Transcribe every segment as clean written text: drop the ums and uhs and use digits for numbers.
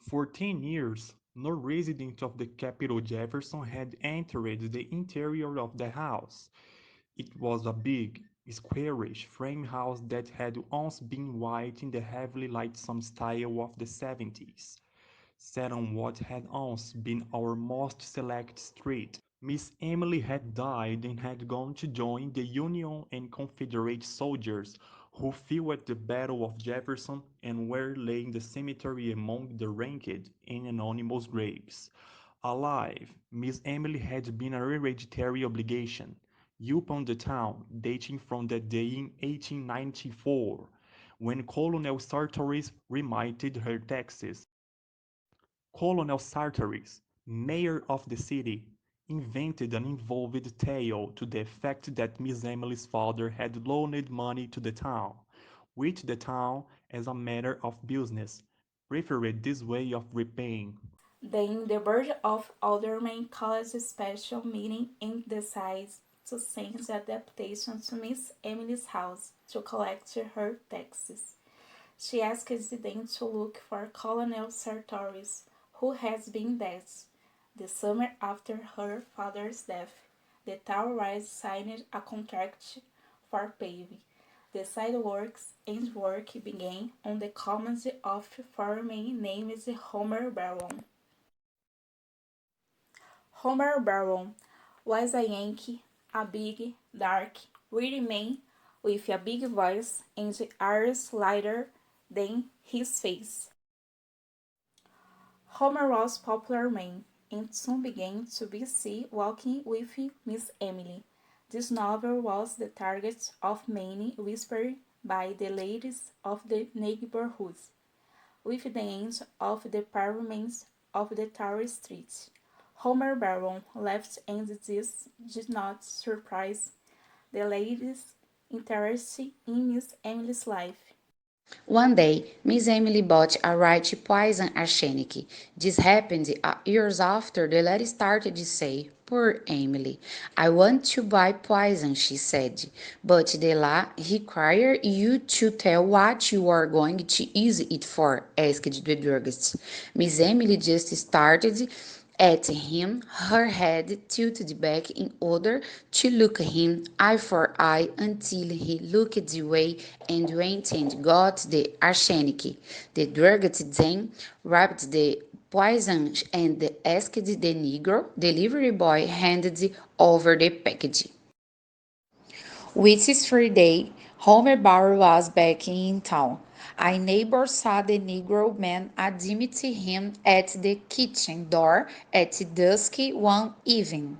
For 10 years, no resident of the capital Jefferson had entered the interior of the house. It was a big, squarish frame house that had once been white in the heavily lightsome style of the 70s, set on what had once been our most select street. Miss Emily had died and had gone to join the Union and Confederate soldiers who fell at the Battle of Jefferson and were laid in the cemetery among the ranked and anonymous graves. Alive, Miss Emily had been a hereditary obligation, upon the town, dating from that day in 1894, when Colonel Sartoris remitted her taxes. Colonel Sartoris, mayor of the city, invented an involved tale to the effect that Miss Emily's father had loaned money to the town, which the town, as a matter of business, preferred this way of repaying. Then the Board of Aldermen called a special meeting and decided to send the deputation to Miss Emily's house to collect her taxes. She asked them to look for Colonel Sartoris, who has been dead. The summer after her father's death, the town was signed a contract for paving the sidewalks, and work began on the command of a foreman named Homer Baron. Homer Baron was a Yankee, a big, dark, witty man with a big voice and eyes lighter than his face. Homer was a popular man, and soon began to be seen walking with Miss Emily. This novel was the target of many whispered by the ladies of the neighborhood. With the end of the pavement of the Tower Street, Homer Baron left, and this did not surprise the ladies' interest in Miss Emily's life. One day, Miss Emily bought a right to poison arsenic. This happened years after the lady started to say, "Poor Emily, I want to buy poison," she said. "But the law requires you to tell what you are going to use it for," asked the druggist. Miss Emily just started at him, her head tilted back in order to look him eye for eye until he looked away and went and got the arsenic. The druggist then wrapped the poison and asked the Negro delivery boy handed over the package. Which Friday, Homer Barrow was back in town. A neighbor saw the Negro man admit him at the kitchen door at dusk one evening.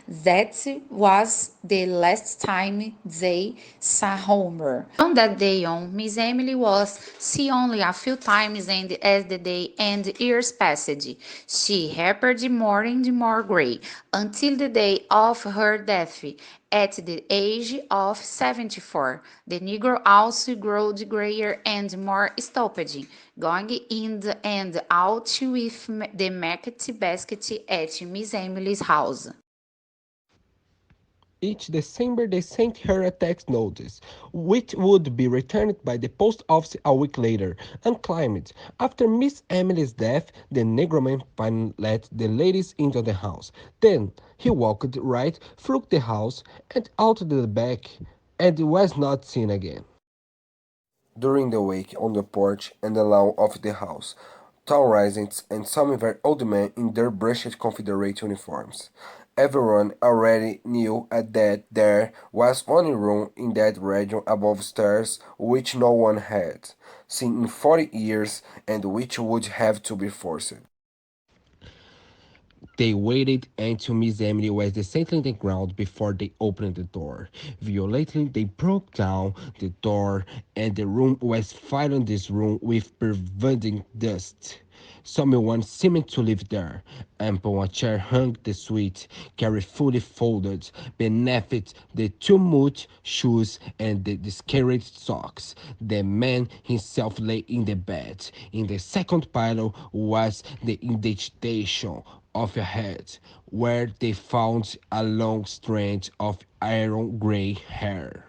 That was the last time they saw Homer. From that day on, Miss Emily was seen only a few times, and as the day and years passed, she appeared more and more gray until the day of her death at the age of 74. The Negro also grew grayer and more stupid, going in and out with the market basket at Miss Emily's house. Each December they sent her a tax notice, which would be returned by the post office a week later. Unclaimed. After Miss Emily's death, the Negro man finally let the ladies into the house. Then he walked right through the house and out the back, and was not seen again. During the week on the porch and the lawn of the house, tall residents and some very old men in their brushed Confederate uniforms. Everyone already knew that there was only room in that region above stairs which no one had seen in 40 years and which would have to be forced. They waited until Miss Emily was settling the ground before they opened the door. Violently, they broke down the door, and the room was filled in this room with pervading dust. Someone seemed to live there. Upon a chair hung the suite, carefully folded. Beneath it, the tumult shoes and the discarded socks. The man himself lay in the bed. In the second pile was the indentation of a head, where they found a long strand of iron gray hair.